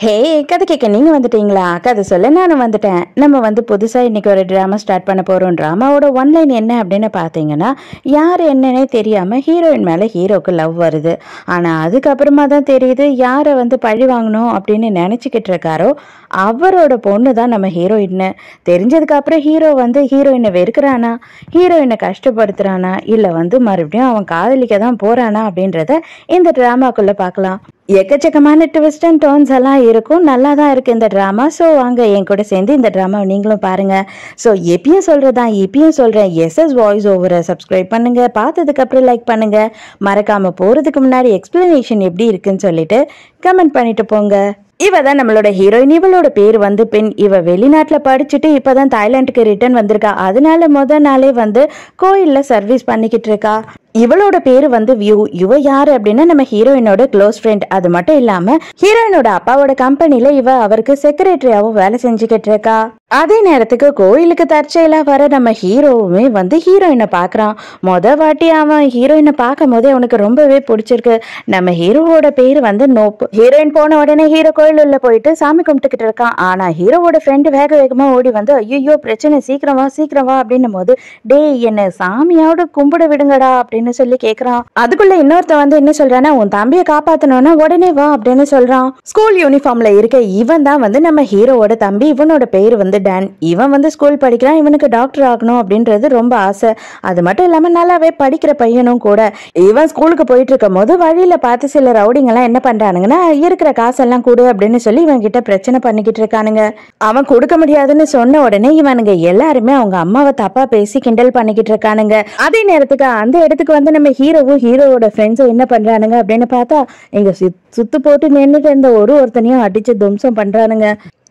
ஹே, கதை கேட்க நீங்க வந்துட்டீங்களா? கதை சொல்ல நானும் வந்துட்டேன். நம்ம வந்து புதுசா இன்னைக்கு ஒரு டிராமா ஸ்டார்ட் பண்ண போறோம். டிராமாவோட ஒன்லைன் என்ன அப்படின்னு பாத்தீங்கன்னா, யார் என்னன்னே தெரியாம ஹீரோயின் மேல ஹீரோக்கு லவ் வருது. ஆனா அதுக்கப்புறமா தான் தெரியுது யாரை வந்து பழி வாங்கணும் அப்படின்னு நினைச்சுக்கிட்டு இருக்காரோ அவரோட பொண்ணு தான் நம்ம ஹீரோயின். தெரிஞ்சதுக்கு அப்புறம் ஹீரோ வந்து ஹீரோயினை வெறுக்கிறானா, ஹீரோயினை கஷ்டப்படுத்துறானா, இல்ல வந்து மறுபடியும் அவன் காதலிக்க தான் போறானா அப்படின்றத இந்த டிராமாக்குள்ள பார்க்கலாம். எக்கச்சக்கமான ட்விஸ்ட் அண்ட் டர்ன்ஸ் எல்லாம் இருக்கும். நல்லா தான் இருக்கு இந்த ட்ராமா. ஸோ வாங்க என் கூட சேர்ந்து இந்த ட்ராமாவை நீங்களும் பாருங்க. ஸோ எப்பயும் சொல்றதான் இப்பயும் சொல்றேன், எஸ்எஸ் வாய்ஸ் ஓவரை சப்ஸ்கிரைப் பண்ணுங்க, பார்த்ததுக்கு அப்புறம் லைக் பண்ணுங்க, மறக்காம போறதுக்கு முன்னாடி எக்ஸ்பிளனேஷன் எப்படி இருக்குன்னு சொல்லிட்டு கமெண்ட் பண்ணிட்டு போங்க. இவ தான் நம்மளோட ஹீரோயின். இவளோட பேர் வந்து பெண். இவ வெளிநாட்டுல படிச்சுட்டு இப்பதான் தாய்லாந்துக்கு ரிட்டர்ன் வந்திருக்கா. அதனால முதல் நாளே வந்து கோயில்ல சர்வீஸ் பண்ணிக்கிட்டு இருக்கா. இவளோட பேரு வந்து வியூ. இவ யாரு அப்படின்னா நம்ம ஹீரோயினோட க்ளோஸ் ஃப்ரெண்ட். அது மட்டும் இல்லாம ஹீரோயினோட அப்பாவோட கம்பெனில இவ அவருக்கு செக்ரட்டரியாவும் வேலை செஞ்சுக்கிட்டு இருக்கா. அதே நேரத்துக்கு கோயிலுக்கு தற்செயலா வர நம்ம ஹீரோவுமே வந்து ஹீரோயினை பாக்குறான். வாட்டி அவன் ஹீரோயினை பார்க்கும் போதே அவனுக்கு ரொம்பவே பிடிச்சிருக்கு. நம்ம ஹீரோவோட பேரு வந்து நோப்பு. ஹீரோயின் போன உடனே ஹீரோ கோயில் உள்ள போயிட்டு சாமி கும்பிட்டுக்கிட்டு இருக்கான். ஆனா ஹீரோவோட ஃப்ரெண்டு வேக வேகமா ஓடி வந்து ஐயோ பிரச்சனை, சீக்கிரம் வா அப்படின்னும் போது, டே என்ன சாமியோட கும்பிட விடுங்கடா அப்படின்னு சொல்லி கேக்குறான். அதுக்குள்ள இன்னொருத்த வந்து என்ன சொல்றானா, உன் தம்பியை காப்பாத்தணும்னா உடனே வா அப்படின்னு சொல்றான். ஸ்கூல் யூனிஃபார்ம்ல இருக்க இவன் தான் வந்து நம்ம ஹீரோவோட தம்பி. இவனோட பேரு வந்து டான். இவன் வந்து ஸ்கூல் படிக்கிறான். இவனுக்கு டாக்டர் ஆகணும் அப்படின்றது ரொம்ப ஆசை. அது மட்டும் இல்லாம நல்லாவே படிக்கிற பையனும் கூட. இவன் ஸ்கூலுக்கு போயிட்டு இருக்கும் போது வழியில பார்த்து சில ரவுடிங்க எல்லாம் என்ன பண்றானுங்கன்னா, இருக்கிற காசெல்லாம் கொடு அப்படின்னு சொல்லி இவன் கிட்ட பிரச்சனை பண்ணிக்கிட்டு இருக்கானுங்க. அவன் கொடுக்க முடியாதுன்னு சொன்ன உடனே இவனுங்க எல்லாருமே அவங்க அம்மாவை தப்பா பேசி கிண்டல் பண்ணிக்கிட்டு இருக்கானுங்க. அதே நேரத்துக்கு அந்த இடத்துக்கு வந்து நம்ம ஹீரோவும் ஹீரோவோட ஃப்ரெண்ட்ஸும் என்ன பண்றானுங்க அப்படின்னு பார்த்தா, இங்க சுத்து போட்டு நின்றுட்டு இருந்த ஒருத்தனையும் அடிச்சு துவம்சம் பண்றானுங்க.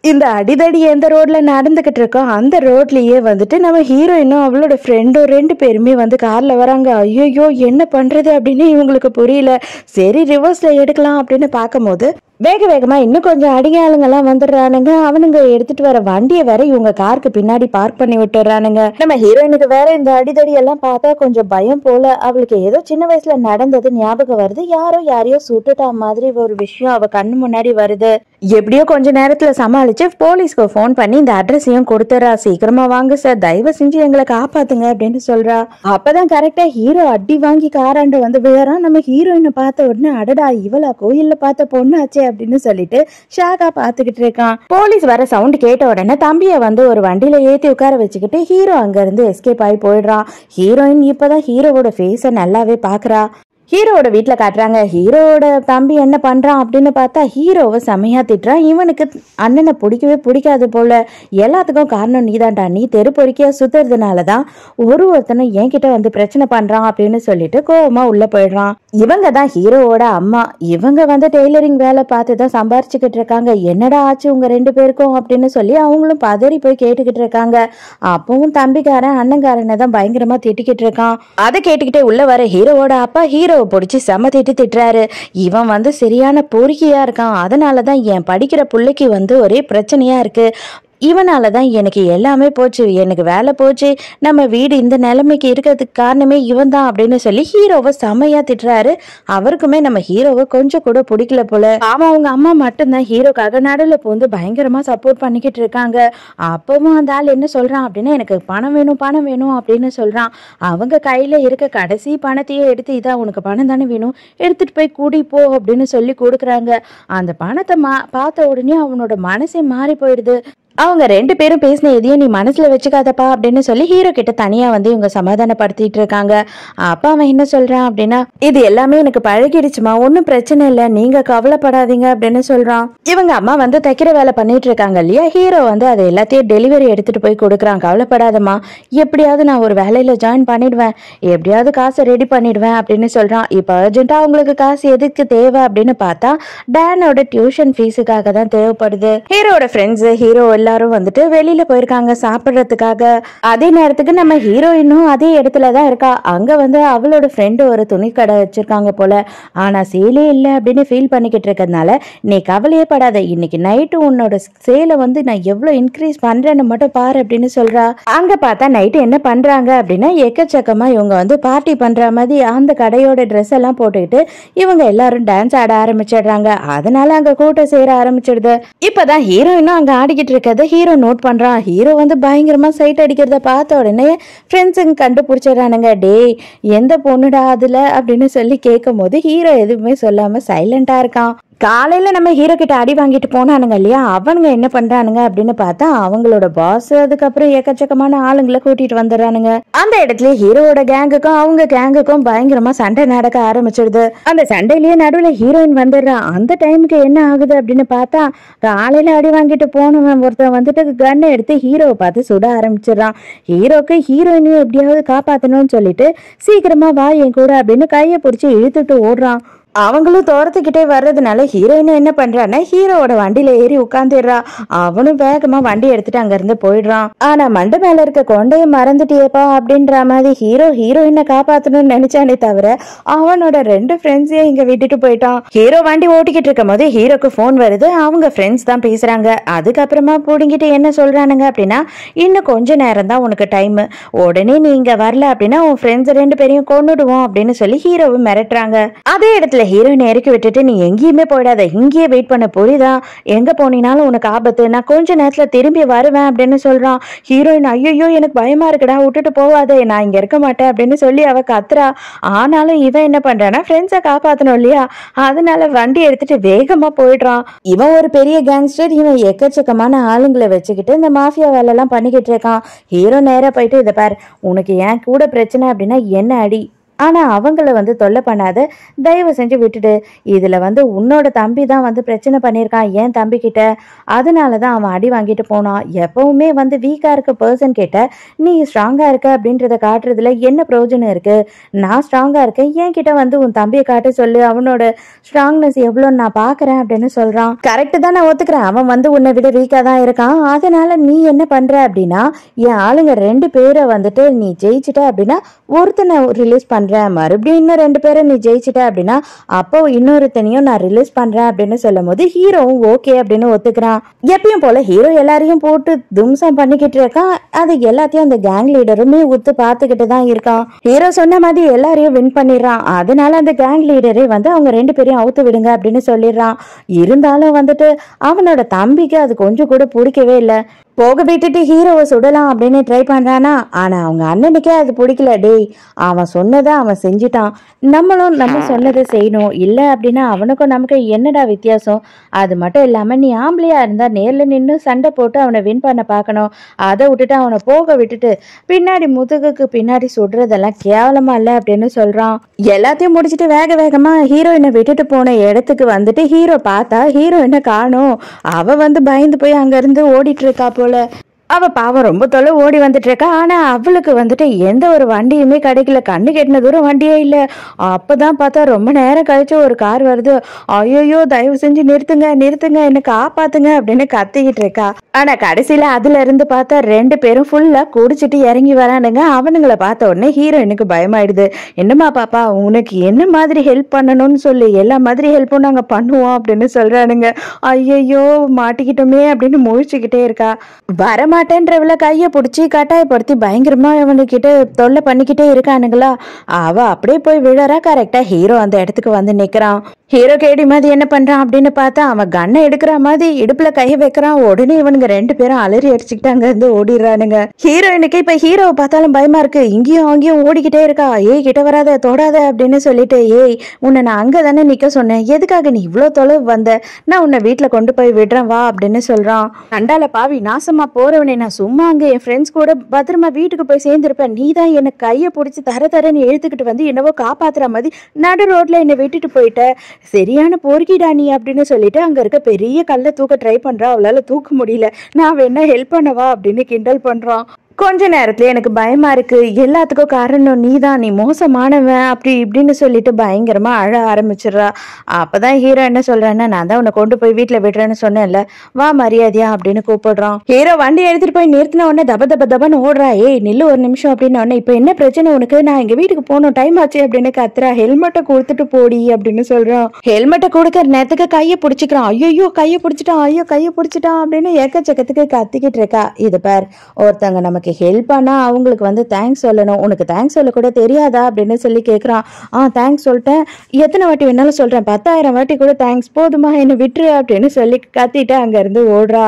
இந்த அடிதடி எந்த ரோட்ல நடந்துகிட்டு இருக்கோ அந்த ரோட்லயே வந்துட்டு நம்ம ஹீரோயினும் அவளோட ஃப்ரெண்டும் 2 பேருமே வந்து கார்ல வராங்க. ஐயோ என்ன பண்றது அப்படின்னு இவங்களுக்கு புரியல. சரி ரிவர்ஸ்ல எடுக்கலாம் அப்படின்னு பார்க்கும் போது வேக வேகமா இன்னும் கொஞ்சம் அடியாளுங்கெல்லாம் வந்துடுறானுங்க. அவனுங்க எடுத்துட்டு வர வண்டியை வேற இவங்க காருக்கு பின்னாடி பார்க் பண்ணி விட்டுறானுங்க. நம்ம ஹீரோயினுக்கு வேற இந்த அடிதடி எல்லாம் பார்த்தா கொஞ்சம் பயம் போல. அவளுக்கு ஏதோ சின்ன வயசுல நடந்தது ஞாபகம் வருது. யாரையோ சுட்டுட்டா மாதிரி ஒரு விஷயம் அவ கண்ணு முன்னாடி வருது. எப்படியோ கொஞ்ச நேரத்துல சமாளிச்சு போலீஸ்க்கு போன் பண்ணி இந்த அட்ரஸையும் கொடுத்துறா. சீக்கிரமா வாங்க சார், தயவு செஞ்சு எங்களை காப்பாத்துங்க அப்படின்னு சொல்றா. அப்பதான் கரெக்டா ஹீரோ அடி வாங்கி காராண்டு வந்து விழறான். நம்ம ஹீரோயினை பார்த்த உடனே அடடா இவளா கோயில்ல பார்த்த பொண்ணு ஆச்சே அப்படின்னு சொல்லிட்டு ஷாக்கா பாத்துக்கிட்டு இருக்கான். போலீஸ் வர சவுண்ட் கேட்ட உடனே தம்பிய வந்து ஒரு வண்டியில ஏத்தி உட்கார வச்சுக்கிட்டு ஹீரோ அங்க இருந்து எஸ்கேப் ஆகி போயிடுறான். ஹீரோயின் இப்பதான் ஹீரோவோட ஃபேஸ நல்லாவே பாக்குறா. ஹீரோவோட வீட்டுல காட்டுறாங்க. ஹீரோவோட தம்பி என்ன பண்றான் அப்படின்னு பார்த்தா ஹீரோவை செமையா திட்டுறான். இவனுக்கு அண்ணனை பிடிக்கவே பிடிக்காது போல. எல்லாத்துக்கும் காரணம் நீதான்டா, நீ தெரு பொறுக்கியா சுத்துறதுனாலதான் ஒருத்தனை என்கிட்ட வந்து பிரச்சனை பண்றான் அப்படின்னு சொல்லிட்டு கோவமா உள்ள போயிடுறான். இவங்க தான் ஹீரோவோட அம்மா. இவங்க வந்து டெய்லரிங் வேலை பார்த்து தான் சம்பாரிச்சுக்கிட்டு இருக்காங்க. என்னடா ஆச்சு உங்க 2 பேருக்கும் அப்படின்னு சொல்லி அவங்களும் பதறி போய் கேட்டுக்கிட்டு இருக்காங்க. அப்பவும் தம்பிக்காரன் அண்ணங்காரனை தான் பயங்கரமா திட்டிக்கிட்டு இருக்கான். அதை கேட்டுக்கிட்டே உள்ள வர ஹீரோவோட அப்பா ஹீரோ பிடிச்சி செம திட்டுறாரு. இவன் வந்து சரியான பொறுக்கியா இருக்கான். அதனாலதான் என் படிக்கிற பிள்ளைக்கு வந்து ஒரே பிரச்சனையா இருக்கு. இவனாலதான் எனக்கு எல்லாமே போச்சு, எனக்கு வேலை போச்சு, நம்ம வீடு இந்த நிலைமைக்கு இருக்கிறதுக்கு காரணமே இவன் தான் அப்படின்னு சொல்லி ஹீரோவை செமையா திட்டுறாரு. அவருக்குமே நம்ம ஹீரோவை கொஞ்சம் கூட பிடிக்கல போல. அவன் அவங்க அம்மா மட்டும்தான் ஹீரோக்காக நடுவுல போந்து பயங்கரமா சப்போர்ட் பண்ணிக்கிட்டு இருக்காங்க. அப்பவும் அந்த ஆள் என்ன சொல்றான் அப்படின்னா, எனக்கு பணம் வேணும் அப்படின்னு சொல்றான். அவங்க கையில இருக்க கடைசி பணத்தையே எடுத்து, இதான் உனக்கு பணம் தானே வேணும், எடுத்துட்டு போய் கூடி போ அப்படின்னு சொல்லி கொடுக்குறாங்க. அந்த பணத்தை பார்த்த உடனே அவனோட மனசே மாறி போயிடுது. அவங்க 2 பேரும் பேசின எதையும் நீ மனசுல வச்சுக்காதப்பா அப்படின்னு சொல்லி ஹீரோ கிட்ட தனியா வந்து இவங்க சமாதானப்படுத்திட்டு இருக்காங்க. அப்பா அவன் என்ன சொல்றான் அப்படின்னா, இது எல்லாமே எனக்கு பழகிடுச்சுமா, ஒன்னும் பிரச்சனை இல்லை, நீங்க கவலைப்படாதீங்க அப்படின்னு சொல்றான். இவங்க அம்மா வந்து தைக்கிற வேலை பண்ணிட்டு இருக்காங்க இல்லையா, ஹீரோ வந்து அதை எல்லாத்தையும் டெலிவரி எடுத்துட்டு போய் கொடுக்குறான். கவலைப்படாதம்மா, எப்படியாவது நான் ஒரு வேலையில ஜாயின் பண்ணிடுவேன், எப்படியாவது காசை ரெடி பண்ணிடுவேன் அப்படின்னு சொல்றான். இப்ப அர்ஜென்ட்டா அவங்களுக்கு காசு எதுக்கு தேவை அப்படின்னு பார்த்தா டானோட டியூஷன் ஃபீஸுக்காக தான் தேவைப்படுது. ஹீரோட ஃப்ரெண்ட்ஸ் ஹீரோ எல்லாரும் வந்துட்டு வெளியில போயிருக்காங்க சாப்பிடுறதுக்காக. அதே நேரத்துக்கு நம்ம ஹீரோயினும் அதே இடத்துலதான் இருக்கா. அங்க வந்து அவளோட ஃப்ரெண்டு ஒரு துணி கடை வச்சிருக்காங்க போல. ஆனா சேலே இல்ல அப்படின்னு ஃபீல் பண்ணிக்கிட்டு இருக்கிறதுனால, நீ கவலையே படாத, இன்னைக்கு நைட்டு உன்னோட சேலை வந்து நான் எவ்வளவு இன்க்ரீஸ் பண்றேன்னு மட்டும் பாரு அப்படின்னு சொல்றா. அங்க பார்த்தா நைட்டு என்ன பண்றாங்க அப்படின்னா, எக்கச்சக்கமா இவங்க வந்து பார்ட்டி பண்ற மாதிரி அந்த கடையோட ட்ரெஸ் எல்லாம் போட்டுக்கிட்டு இவங்க எல்லாரும் டான்ஸ் ஆட ஆரம்பிச்சிடுறாங்க. அதனால அங்க கூட்டம் சேர ஆரம்பிச்சிடுது. இப்பதான் ஹீரோயினும் அங்க ஆடிக்கிட்டு இருக்கிறத ஹீரோ நோட் பண்றான். ஹீரோ வந்து பயங்கரமா சைட் அடிக்கிறத பார்த்த உடனே ஃப்ரெண்ட்ஸுங்க கண்டுபிடிச்சிடறானுங்க. டேய் எந்த பொண்ணுடா அதுல அப்படின்னு சொல்லி கேட்கும் போது ஹீரோ எதுவுமே சொல்லாம சைலண்டா இருக்கான். காலையில நம்ம ஹீரோ கிட்ட அடி வாங்கிட்டு போனானுங்க இல்லையா, அவனுங்க என்ன பண்றானுங்க அப்படின்னு பார்த்தா அவங்களோட பாஸ் அதுக்கப்புறம் எக்கச்சக்கமான ஆளுங்களை கூட்டிட்டு வந்துடுறானுங்க. அந்த இடத்துல ஹீரோவோட கேங்குக்கும் அவங்க கேங்குக்கும் பயங்கரமா சண்டை நடக்க ஆரம்பிச்சிடுது. அந்த சண்டையிலேயே நடுவுல ஹீரோயின் வந்துடுறான். அந்த டைமுக்கு என்ன ஆகுது அப்படின்னு பார்த்தா, காலையில அடி வாங்கிட்டு போனவன் ஒருத்தன் வந்துட்டு கன்னை எடுத்து ஹீரோவை பார்த்து சுட ஆரம்பிச்சிடறான். ஹீரோக்கு ஹீரோயினையும் எப்படியாவது காப்பாத்தணும்னு சொல்லிட்டு சீக்கிரமா வா என் கூட அப்படின்னு கையை பிடிச்சி இழுத்துட்டு ஓடுறான். அவங்களும் தோரத்துக்கிட்டே வர்றதுனால ஹீரோயினும் என்ன பண்றான்னா ஹீரோவோட வண்டியில ஏறி உட்காந்துடுறா. அவனும் வேகமா வண்டி எடுத்துட்டு அங்க இருந்து போயிடுறான். ஆனா மண்டை மேல இருக்க கொண்டைய மறந்துட்டியேப்பா அப்படின்ற மாதிரி ஹீரோயினை காப்பாத்தணும்னு நினைச்சானே தவிர அவனோட 2 ஃப்ரெண்ட்ஸையும் இங்க விட்டுட்டு போயிட்டான். ஹீரோ வண்டி ஓட்டிக்கிட்டு இருக்கும் போது ஹீரோக்கு போன் வருது. அவங்க ஃப்ரெண்ட்ஸ் தான் பேசுறாங்க. அதுக்கப்புறமா புடுங்கிட்டு என்ன சொல்றானுங்க அப்படின்னா, இன்னும் கொஞ்ச நேரம் தான் உனக்கு டைம், உடனே நீ இங்க வரல அப்படின்னா உன் ஃப்ரெண்ட்ஸ் 2 பேரையும் கொன்னுடுவோம் அப்படின்னு சொல்லி ஹீரோவை மிரட்டுறாங்க. அதே இடத்துல ஹீரோயினை இறக்கி விட்டுட்டு நீ எங்கேயுமே போயிடாத, இங்கேயே வெயிட் பண்ண, புரியுதா, எங்க போனீனாலும் உனக்கு ஆபத்து, நான் கொஞ்ச நேரத்துல திரும்பி வருவேன் அப்படின்னு சொல்றான். ஹீரோயின் ஐயோ எனக்கு பயமா இருக்குடா, விட்டுட்டு போவாதே, நான் இங்க இருக்க மாட்டேன் அப்படின்னு சொல்லி அவ கத்துறா. ஆனாலும் இவன் என்ன பண்றான்னா ஃப்ரெண்ட்ஸை காப்பாத்தணும் இல்லையா, அதனால வண்டி எடுத்துட்டு வேகமா போயிடுறான். இவன் ஒரு பெரிய கேங்ஸ்டர். இவன் எக்கச்சக்கமான ஆளுங்களை வச்சுக்கிட்டு இந்த மாஃபியா வேலை எல்லாம் பண்ணிக்கிட்டு இருக்கான். ஹீரோ நேரா போயிட்டு இதை பாரு, உனக்கு ஏன் கூட பிரச்சனை அப்படின்னா என்ன அடி, ஆனா அவங்கள வந்து தொல்லை பண்ணாத, தயவு செஞ்சு விட்டுடு, இதுல வந்து உன்னோட தம்பி தான் வந்து பிரச்சனை பண்ணியிருக்கான் என் தம்பி கிட்ட, அதனாலதான் அவன் அடி வாங்கிட்டு போனான். எப்பவுமே வந்து வீக்கா இருக்க பர்சன் கிட்ட நீ ஸ்ட்ராங்கா இருக்க அப்படின்றத காட்டுறதுல என்ன பிரயோஜனம் இருக்கு, நான் ஸ்ட்ராங்கா இருக்கேன், என் கிட்ட வந்து உன் தம்பியை காட்ட சொல்லு, அவனோட ஸ்ட்ராங்னஸ் எவ்வளோன்னு நான் பாக்குறேன் அப்படின்னு சொல்றான். கரெக்டு தான், நான் ஒத்துக்கிறேன், அவன் வந்து உன்னை விட வீக்கா தான் இருக்கான். அதனால நீ என்ன பண்ற அப்படின்னா, என் ஆளுங்க 2 பேரை வந்துட்டு நீ ஜெயிச்சுட்ட அப்படின்னா ஒருத்தனை ரிலீஸ் பண்ற, மறுபடியும் இன்னும் 2 பேரை நீ ஜெயிச்சிட்ட அப்படின்னா அப்போ இன்னொருத்தனையும் நான் ரிலீஸ் பண்றேன் அப்படின்னு சொல்லும் போது ஹீரோவும் ஓகே அப்படின்னு ஒத்துக்கிறான். எப்பயும் போல ஹீரோ எல்லாரையும் போட்டு தும்சம் பண்ணிக்கிட்டு இருக்கான். அது எல்லாத்தையும் அந்த கேங் லீடருமே உத்து பார்த்துக்கிட்டு தான் இருக்கான். ஹீரோ சொன்ன மாதிரி எல்லாரையும் வின் பண்ணிடுறான். அதனால அந்த கேங் லீடரே வந்து அவங்க 2 பேரையும் அவுத்து விடுங்க அப்படின்னு சொல்லிடுறான். இருந்தாலும் வந்துட்டு அவனோட தம்பிக்கு அது கொஞ்சம் கூட பிடிக்கவே இல்லை. போக விட்டுட்டு ஹீரோவை சுடலாம் அப்படின்னு ட்ரை பண்றானா, ஆனா அவங்க அண்ணனுக்கே அது பிடிக்கல. டேய் அவன் சொன்னதை அவன் செஞ்சுட்டான், நம்மளும் நம்ம சொன்னதை செய்யணும், இல்லை அப்படின்னா அவனுக்கும் நமக்கு என்னடா வித்தியாசம், அது மட்டும் இல்லாம நீ ஆம்பளையா இருந்தா நேர்ல நின்று சண்டை போட்டு அவனை வின் பண்ண பார்க்கணும், அதை விட்டுட்டு அவனை போக விட்டுட்டு பின்னாடி முதுகுக்கு பின்னாடி சுடுறதெல்லாம் கேவலமா இல்லை அப்படின்னு சொல்றான். எல்லாத்தையும் முடிச்சுட்டு வேக வேகமா ஹீரோயினை விட்டுட்டு போன இடத்துக்கு வந்துட்டு ஹீரோ பார்த்தா ஹீரோயினை காணோம். அவ வந்து பயந்து போய் அங்க இருந்து ஓடிட்டு இருக்கா போல. அவ பாவம் ரொம்ப தொலை ஓடி வந்துட்டு இருக்கா. ஆனா அவளுக்கு வந்துட்டு எந்த ஒரு வண்டியுமே கிடைக்கல, கண்ணு கெட்டின தூரம் வண்டியே இல்ல. அப்பதான் பார்த்தா ரொம்ப நேரம் கழிச்சு ஒரு கார் வருது. ஐயோ தயவு செஞ்சு நிறுத்துங்க நிறுத்துங்க, என்ன காப்பாத்துங்க அப்படின்னு கத்திக்கிட்டு இருக்கா. ஆனா கடைசியில அதுல இருந்து பார்த்தா 2 பேரும் ஃபுல்லா குடிச்சிட்டு இறங்கி வரானுங்க. அவனுங்களை பார்த்த உடனே ஹீரோயினுக்கு பயமாயிடுது. என்னம்மா பாப்பா, உனக்கு என்ன மாதிரி ஹெல்ப் பண்ணணும்னு சொல்லி எல்லா மாதிரி ஹெல்ப்பும் நாங்க பண்ணுவோம் அப்படின்னு சொல்றானுங்க. ஐயோ மாட்டிக்கிட்டோமே அப்படின்னு முழிச்சுக்கிட்டே இருக்கா. வரமாட்டேன்றவள கையை பிடிச்சி கட்டாயப்படுத்தி பயங்கரமா அவனுக்கிட்ட தொல்லை பண்ணிக்கிட்டே இருக்கானுங்களா. அவ அப்படியே போய் விழறா. கரெக்டா ஹீரோ அந்த இடத்துக்கு வந்து நிக்கிறான். ஹீரோ கேடி மாதிரி என்ன பண்றான் அப்படின்னு பார்த்தா அவன் கண்ணை எடுக்கிற மாதிரி இடுப்புல கையை வைக்கிறான். உடனே இவனுங்க 2 பேரும் அலறி அடிச்சுக்கிட்டு அங்க இருந்து ஓடிடுறானுங்க. ஹீரோயினுக்கு இப்ப ஹீரோவை பார்த்தாலும் பயமா இருக்கு. இங்கேயும் அங்கேயும் ஓடிக்கிட்டே இருக்கா. ஏய் கிட்ட வராத தொடாத அப்படின்னு சொல்லிட்டு, ஏய் உன்னை நான் அங்க தானே நிக்க சொன்னேன், எதுக்காக நீ இவ்வளவு தொலைவு வந்த, நான் உன்னை வீட்டுல கொண்டு போய் விடுறேன் வா அப்படின்னு சொல்றான். கண்டால பாவி நாசமா போறவனே, நான் சும்மா அங்க என் ஃப்ரெண்ட்ஸ் கூட பத்திரமா வீட்டுக்கு போய் சேர்ந்திருப்பேன், நீ தான் என்னை கையை பிடிச்சி தரன்னு எழுத்துக்கிட்டு வந்து என்னவோ காப்பாத்துற மாதிரி நடு ரோட்ல என்னை விட்டுட்டு போயிட்ட, சரியான போர்க்கிடா நீ அப்படின்னு சொல்லிட்டு அங்க இருக்க பெரிய கல்லை தூக்க ட்ரை பண்றா. அவளால தூக்க முடியல. நான் வேணா ஹெல்ப் பண்ணவா அப்படின்னு கிண்டல் பண்றான். கொஞ்ச நேரத்துல எனக்கு பயமா இருக்கு, எல்லாத்துக்கும் காரணம் நீதான், நீ மோசமானவன் அப்படி இப்படின்னு சொல்லிட்டு பயங்கரமா அழ ஆரம்பிச்சிடுறா. அப்பதான் ஹீரோ என்ன சொல்றான்னா, நான் தான் உன்னை கொண்டு போய் வீட்டுல விடுறேன்னு சொன்னேன்ல, வா மரியாதையா அப்படின்னு கூப்பிடுறான். ஹீரோ வண்டி எடுத்துட்டு போய் நிறுத்தின உடனே தப தப தபன்னு ஓடுறா. ஏய் நில்லு ஒரு நிமிஷம் அப்படின்னு உடனே, இப்ப என்ன பிரச்சனை உனக்கு, நான் எங்க வீட்டுக்கு போகணும், டைம் ஆச்சு அப்படின்னு கத்துறா. ஹெல்மெட்டை கொடுத்துட்டு போடி அப்படின்னு சொல்றான். ஹெல்மெட்டை கொடுக்கற நேரத்துக்கு கையை பிடிச்சிக்கிறான். ஐயோ கையை பிடிச்சிட்டான், ஐயோ கையை பிடிச்சிட்டான் அப்படின்னு ஏக்கச்சக்கத்துக்கு கத்திக்கிட்டு இருக்கா. இது பார், ஒருத்தவங்க நமக்கு ஹெல்ப் பண்ணா அவங்களுக்கு வந்து தேங்க்ஸ் சொல்லணும், உனக்கு தேங்க்ஸ் சொல்ல கூட தெரியாதா அப்படின்னு சொல்லி கேட்குறான். தேங்க்ஸ் சொல்லிட்டேன், எத்தனை வாட்டி வேணாலும் சொல்றேன், 10,000 வாட்டி கூட தேங்க்ஸ், போதுமா என்ன விட்டுரு அப்படின்னு சொல்லி கத்திட்டு அங்க இருந்து ஓடுறா.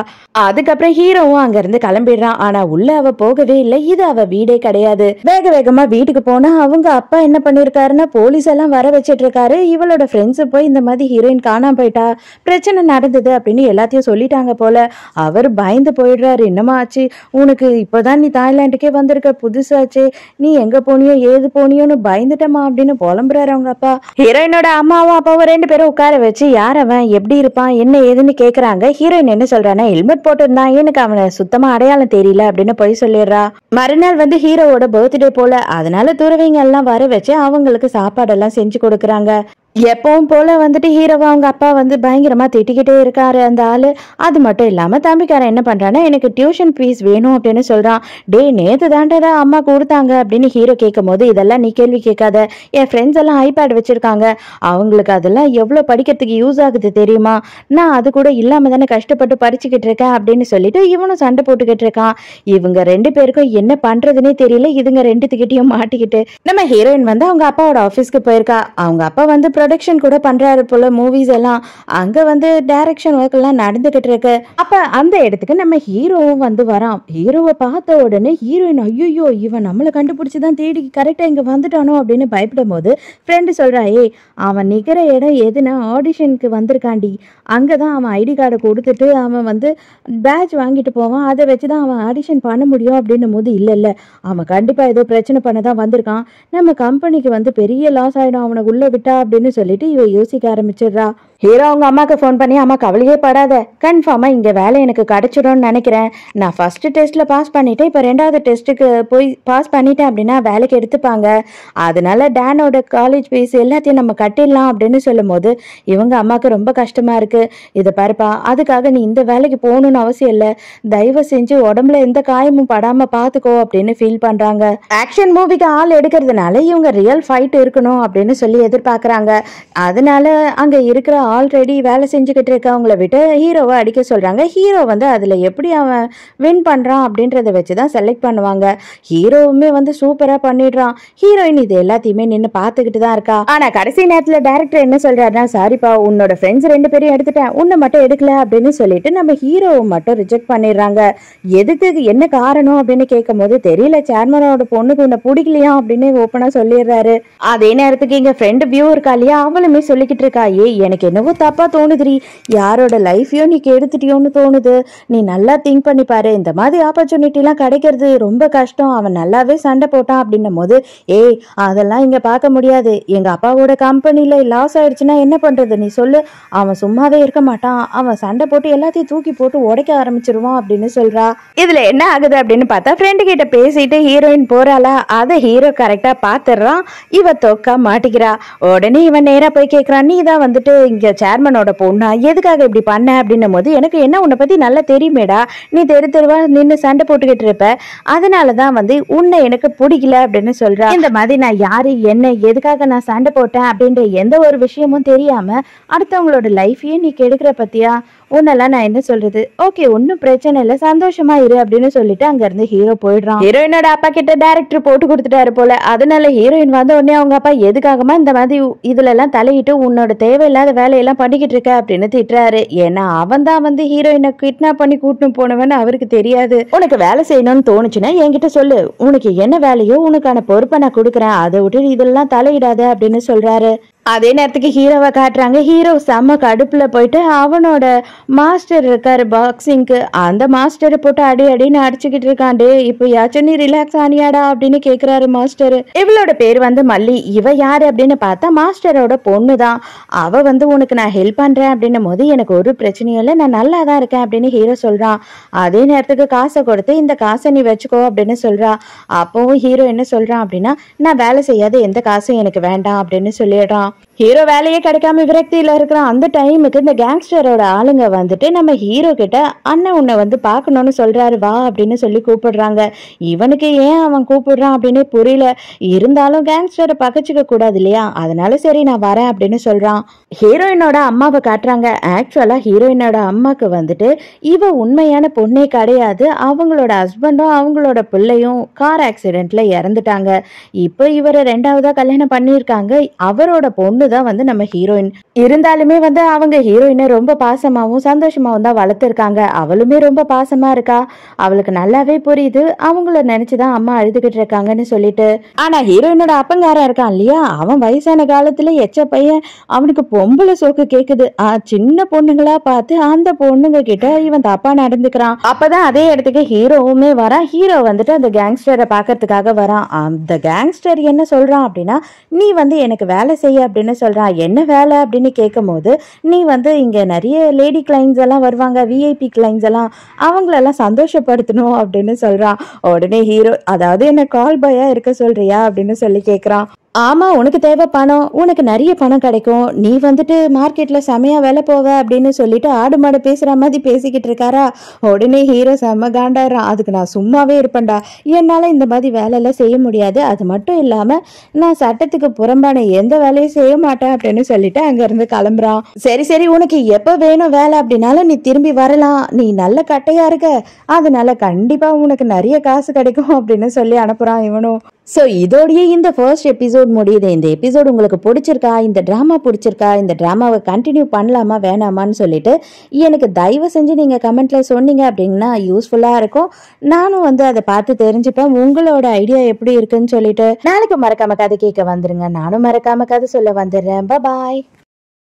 அதுக்கப்புறம் ஹீரோவும் அங்க இருந்து கிளம்பிடுறான். ஆனா உள்ள அவ போகவே இல்லை, இது அவ வீடே கிடையாது. வேக வேகமா வீட்டுக்கு போனா அவங்க அப்பா என்ன பண்ணிருக்காருன்னா போலீஸ் எல்லாம் வர வச்சிட்டு இருக்காரு. இவளோட ஃப்ரெண்ட்ஸ் போய் இந்த மாதிரி ஹீரோயின் காணாம போயிட்டா, பிரச்சனை நடந்தது அப்படின்னு எல்லாத்தையும் சொல்லிட்டாங்க போல. அவர் பயந்து போயிடுறாரு. என்னமா ஆச்சு உனக்கு, இப்பதான் நீ தாய்லாந்துக்கே வந்திருக்க, புதுசாச்சு, நீ எங்க போனியோ ஏது போனியோன்னு பயந்துட்டமா அப்படின்னு புலம்புறாரு அவங்க அப்பா. ஹீரோயினோட அம்மாவும் அப்பாவும் 2 பேரும் உட்கார வச்சு யார் அவன், எப்படி இருப்பான், என்ன ஏதுன்னு கேக்குறாங்க. ஹீரோயின் என்ன சொல்றானா, ஹெல்மெட் போட்டிருந்தான், எனக்கு அவனை சுத்தமா அடையாளம் தெரியல அப்படின்னு போய் சொல்லிடுறா. மறுநாள் வந்து ஹீரோவோட பர்த்டே போல, அதனால துறவிங்க எல்லாம் வர வச்சு அவங்களுக்கு சாப்பாடெல்லாம் செஞ்சு கொடுக்குறாங்க. எப்பவும் போல வந்துட்டு ஹீரோவா அவங்க அப்பா வந்து பயங்கரமா திட்டிக்கிட்டே இருக்காரு அந்த ஆளு. அது மட்டும் இல்லாம தம்பிக்காரன் என்ன பண்றான்னா, எனக்கு டியூஷன் ஃபீஸ் வேணும் அப்படின்னு சொல்றான். டே நேத்து தாண்டா அம்மா கொடுத்தாங்க அப்படின்னு ஹீரோ கேட்கும் போது, இதெல்லாம் நீ கேள்வி கேட்காத, என் ஃப்ரெண்ட்ஸ் எல்லாம் ஐபேட் வச்சிருக்காங்க, அவங்களுக்கு அதெல்லாம் எவ்வளவு படிக்கிறதுக்கு யூஸ் ஆகுது தெரியுமா, நான் அது கூட இல்லாம தானே கஷ்டப்பட்டு படிச்சுக்கிட்டு இருக்கேன் அப்படின்னு சொல்லிட்டு இவனும் சண்டை போட்டுக்கிட்டு இருக்கான். இவங்க 2 பேருக்கும் என்ன பண்றதுன்னே தெரியல. இதுங்க 2 மாட்டிக்கிட்டு நம்ம ஹீரோயின் வந்து அவங்க அப்பாவோட ஆபீஸ்க்கு போயிருக்கா. அவங்க அப்பா வந்து ப்ரொடக்ஷன் கூட பண்றாரு போல மூவிஸ் எல்லாம். அங்க வந்து டைரக்ஷன் ஒர்க் எல்லாம் நடந்துகிட்டு இருக்கு. அப்ப அந்த இடத்துக்கு நம்ம ஹீரோவும் வந்து வரான். ஹீரோவை பார்த்த உடனே ஹீரோயின் ஐயோ இவன் நம்மளை கண்டுபிடிச்சுதான் தேடி கரெக்டா இங்க வந்துட்டானோ அப்படின்னு பயப்படும் போது ஃப்ரெண்டு சொல்றா, ஏய் அவன் நிக்கிற இடம் எதுனா ஆடிஷனுக்கு வந்திருக்காண்டி, அங்கதான் அவன் ஐடி கார்டை கொடுத்துட்டு அவன் வந்து பேட்ச் வாங்கிட்டு போவான், அதை வச்சுதான் அவன் ஆடிஷன் பண்ண முடியும் அப்படின்னும் போது, இல்ல அவன் கண்டிப்பா ஏதோ பிரச்சனை பண்ணதான் வந்திருக்கான், நம்ம கம்பெனிக்கு வந்து பெரிய லாஸ் ஆயிடும் அவனை உள்ள விட்டா அப்படின்னு சொல்லிட்டு இவ யோசிக்க ஆரம்பிச்சிடுறா. ஹீரோ அவங்க அம்மாக்கு ஃபோன் பண்ணி, அம்மா கவலையே படாத, கன்ஃபார்மா இங்க வேலை எனக்கு கிடைச்சிடும்னு நினைக்கிறேன், நான் ஃபர்ஸ்ட் டெஸ்ட்ல பாஸ் பண்ணிட்டேன், இப்ப 2வது டெஸ்ட்டுக்கு போய் பாஸ் பண்ணிட்டேன் அப்படின்னா வேலைக்கு எடுத்துப்பாங்க, அதனால டேனோட காலேஜ் ஃபீஸ் எல்லாத்தையும் நம்ம கட்டிடலாம் அப்படின்னு சொல்லும் போது இவங்க அம்மாவுக்கு ரொம்ப கஷ்டமா இருக்கு. இதை பாருப்பா, அதுக்காக நீ இந்த வேலைக்கு போகணும்னு அவசியம் இல்லை, தயவு செஞ்சு உடம்புல எந்த காயமும் படாம பாத்துக்கோ அப்படின்னு ஃபீல் பண்றாங்க. ஆக்ஷன் மூவிக்கு ஆள் எடுக்கிறதுனால இவங்க ரியல் ஃபைட் இருக்கணும் அப்படின்னு சொல்லி எதிர்பார்க்கறாங்க. அதனால அங்க இருக்கிற ஆல்ரெடி வேலை செஞ்சுக்கிட்டு இருக்கவங்களை விட்டு ஹீரோவை அடிக்க சொல்றாங்க. ஹீரோ வந்து அதுல எப்படி அவன் வின் பண்றான் அப்படின்றத வச்சுதான் செலக்ட் பண்ணுவாங்க. ஹீரோவுமே வந்து சூப்பரா பண்ணிடுறான். ஹீரோயின் இது எல்லாத்தையுமே நின்று பார்த்துக்கிட்டு தான் இருக்கா. ஆனா கடைசி நேரத்துல டைரக்டர் என்ன சொல்றாருன்னா, சாரிப்பா உன்னோட ஃப்ரெண்ட்ஸ் 2 பேரையும் எடுத்துட்டேன், உன்னை மட்டும் எடுக்கல அப்படின்னு சொல்லிட்டு நம்ம ஹீரோவை மட்டும் ரிஜெக்ட் பண்ணிடுறாங்க. எதுக்கு, என்ன காரணம் அப்படின்னு கேட்கும் போது, தெரியல சேர்மனோட பொண்ணுக்கு உன்னை பிடிக்கலையா அப்படின்னு ஓப்பனா சொல்லிடுறாரு. அதே நேரத்துக்கு எங்க ஃப்ரெண்டு வியூ இருக்கா இல்லையா, அவளுமே சொல்லிக்கிட்டு இருக்கா, எனக்கு என்னவோ தப்பா தோணுதுரி, யாரோட லைஃபையும் நீ கெடுத்துட்டியோன்னு தோணுது, நீ நல்லா திங்க் பண்ணி பாரு, இந்த மாதிரி ஆப்பர்ச்சுனிட்டிலாம் கிடைக்கிறது ரொம்ப கஷ்டம், அவன் நல்லாவே சண்டை போட்டான் அப்படின்னும் போது, அதெல்லாம் இங்க பார்க்க முடியாது, எங்க அப்பாவோட கம்பெனில லாஸ் ஆயிடுச்சுன்னா என்ன பண்றது நீ சொல்லு, அவன் சும்மாவே இருக்க மாட்டான், அவன் சண்டை போட்டு எல்லாத்தையும் தூக்கி போட்டு உடைக்க ஆரம்பிச்சிருவான் அப்படின்னு சொல்றா. இதுல என்ன ஆகுது அப்படின்னு பார்த்தா, ஃப்ரெண்டு கிட்ட பேசிட்டு ஹீரோயின் போறாளா, அதை ஹீரோ கரெக்டா பாத்துறான். இவ தொக்கா மாட்டிக்கிறா. உடனே இவன் நேரா போய் கேட்கறான், நீ தான் வந்துட்டு இங்க சேர்மனோட பொண்ணா, எதுக்காக இப்படி பண்ண அப்படின்னும் போது, எனக்கு என்ன உன்னை பத்தி நல்லா தெரியுமேடா, நீ தெருவா நின்று சண்டை போட்டுக்கிட்டு இருப்ப, அதனாலதான் வந்து உன்னை எனக்கு பிடிக்கல அப்படின்னு சொல்றா. இந்த மாதிரி நான் யாரு என்ன எதுக்காக நான் சண்டை போட்டேன் அப்படின்ற எந்த ஒரு விஷயமும் தெரியாம அடுத்தவங்களோட லைஃபையே நீ கெடுக்கிற பத்தியா, உன்னெல்லாம் நான் என்ன சொல்றது, ஓகே ஒன்னும் பிரச்சனை இல்லை, சந்தோஷமா இரு அப்படின்னு சொல்லிட்டு அங்க இருந்து ஹீரோ போயிடுறான். ஹீரோயினோட அப்பா கிட்ட டைரக்டர் போட்டு கொடுத்துட்டாரு போல. அதனால ஹீரோயின் வந்த உடனே அவங்க அப்பா எதுக்காகமா இந்த மாதிரி இதுல எல்லாம் தலையிட்டு உன்னோட தேவையில்லாத வேலையெல்லாம் பண்ணிக்கிட்டு இருக்க அப்படின்னு திட்டுறாரு. ஏன்னா அவன் தான் வந்து ஹீரோயினை கிட்னாப் பண்ணி கூட்டின்னு போனவன்னு அவருக்கு தெரியாது. உனக்கு வேலை செய்யணும்னு தோணுச்சுன்னா என்கிட்ட சொல்லு, உனக்கு என்ன வேலையோ உனக்கான பொறுப்பை நான் கொடுக்குறேன், அதை விட்டு இதெல்லாம் தலையிடாத அப்படின்னு சொல்றாரு. அதே நேரத்துக்கு ஹீரோவை காட்டுறாங்க. ஹீரோ செம்ம கடுப்புல போயிட்டு அவனோட மாஸ்டர் இருக்காரு பாக்ஸிங்க்கு, அந்த மாஸ்டரை போட்டு அடி அடின்னு அடிச்சுக்கிட்டு இருக்கான். டே இப்போ யாச்சும் நீ ரிலாக்ஸ் ஆனியாடா அப்படின்னு கேக்குறாரு மாஸ்டர். இவளோட பேர் வந்து மல்லி. இவ யாரு அப்படின்னு பார்த்தா மாஸ்டரோட பொண்ணு தான். அவ வந்து உனக்கு நான் ஹெல்ப் பண்றேன் அப்படின்னும் போது எனக்கு ஒரு பிரச்சனையும் இல்லை, நான் நல்லா தான் இருக்கேன் அப்படின்னு ஹீரோ சொல்றான். அதே நேரத்துக்கு காசை கொடுத்து இந்த காசை நீ வச்சுக்கோ அப்படின்னு சொல்றா. அப்பவும் ஹீரோ என்ன சொல்றான் அப்படின்னா, நான் வேலை செய்யாத எந்த காசும் எனக்கு வேண்டாம் அப்படின்னு சொல்லிடுறான். ஹீரோ வேலையே கிடைக்காம விரக்தியில இருக்கிறான். அந்த டைமுக்கு இந்த கேங்ஸ்டரோட ஆளுங்க வந்துட்டு நம்ம ஹீரோ கிட்ட அண்ணன் உன்னை வந்து பார்க்கணும்னு சொல்றாரு வா அப்படின்னு சொல்லி கூப்பிடுறாங்க. இவனுக்கு ஏன் அவன் கூப்பிடுறான் அப்படின்னு புரியல. இருந்தாலும் கேங்ஸ்டரை பகச்சிக்க கூடாது இல்லையா, அதனால சரி நான் வரேன் அப்படின்னு சொல்றான். ஹீரோயினோட அம்மாவை காட்டுறாங்க. ஆக்சுவலா ஹீரோயினோட அம்மாக்கு வந்துட்டு இவ உண்மையான பொண்ணே கிடையாது. அவங்களோட ஹஸ்பண்டும் அவங்களோட பிள்ளையும் கார் ஆக்சிடென்ட்ல இறந்துட்டாங்க. இப்போ இவரை ரெண்டாவதா கல்யாணம் பண்ணியிருக்காங்க. அவரோட பொண்ணு தான் வந்து நம்ம ஹீரோயின். இருந்தாலுமே வந்து அவங்க ஹீரோயினை ரொம்ப பாசமாவும் சந்தோஷமாவும் தான் வளர்த்துருக்காங்க. அவளுமே ரொம்ப பாசமா இருக்கா. அவளுக்கு நல்லாவே புரியுது அவங்கள நினைச்சுதான் அம்மா அழுதுகிட்டு இருக்காங்கன்னு சொல்லிட்டு. ஆனா ஹீரோயினோட அப்பங்காரன் இருக்கான் இல்லையா, அவன் வயசான காலத்துல எச்ச பையன், அவனுக்கு பொம்பளை சோக்கு கேக்குது. சின்ன பொண்ணுங்களா பார்த்து அந்த பொண்ணுங்க கிட்ட இவன் தப்பா நடந்துக்கிறான். அப்பதான் அதே இடத்துக்கு ஹீரோவுமே வரான். ஹீரோ வந்துட்டு அந்த கேங்ஸ்டரை பாக்கிறதுக்காக வரான். அந்த கேங்ஸ்டர் என்ன சொல்றான் அப்படின்னா, நீ வந்து எனக்கு வேலை செய்ய அப்படின்னு சொல்றான். என்ன வேலை அப்படின்னு கேட்கும் போது, நீ வந்து இங்க நிறைய லேடி கிளைண்ட்ஸ் எல்லாம் வருவாங்க, விஐபி கிளைண்ட்ஸ் எல்லாம், அவங்களெல்லாம் சந்தோஷப்படுத்தணும் அப்படின்னு சொல்றான். உடனே ஹீரோ, அதாவது என்ன கால் பாயா இருக்க சொல்றியா அப்படின்னு சொல்லி கேட்கிறான். ஆமா, உனக்கு தேவை பணம், உனக்கு நிறைய பணம் கிடைக்கும், நீ வந்துட்டு மார்க்கெட்ல செமையா வேலை போவ அப்படின்னு சொல்லிட்டு ஆடு மாடு பேசுற மாதிரி பேசிக்கிட்டு இருக்காரா. உடனே ஹீரோ செம்ம காண்டாயிரான். அதுக்கு நான் சும்மாவே இருப்பேன்டா, என்னால இந்த மாதிரி வேலை எல்லாம் செய்ய முடியாது, அது மட்டும் இல்லாம நான் சட்டத்துக்கு புறம்பான எந்த வேலையும் செய்ய மாட்டேன் அப்படின்னு சொல்லிட்டு அங்க இருந்து கிளம்புறான். சரி சரி, உனக்கு எப்ப வேணும் வேலை அப்படின்னாலும் நீ திரும்பி வரலாம், நீ நல்ல கட்டையா இருக்க, அதனால கண்டிப்பா உனக்கு நிறைய காசு கிடைக்கும் அப்படின்னு சொல்லி அனுப்புறான் இவனும். ஸோ இதோடய இந்த ஃபர்ஸ்ட் எபிசோட் முடியுது. இந்த எபிசோட் உங்களுக்கு பிடிச்சிருக்கா, இந்த ட்ராமா பிடிச்சிருக்கா, இந்த ட்ராமாவை கண்டினியூ பண்ணலாமா வேணாமான்னு சொல்லிட்டு எனக்கு தயவு செஞ்சு நீங்கள் கமெண்ட்டில் சொன்னீங்க அப்படின்னா யூஸ்ஃபுல்லாக இருக்கும். நானும் வந்து அதை பார்த்து தெரிஞ்சுப்பேன் உங்களோட ஐடியா எப்படி இருக்குன்னு சொல்லிட்டு. நாளைக்கு மறக்காம கதை கேட்க வந்துருங்க, நானும் மறக்காம கதை சொல்ல வந்துடுறேன். பாய்.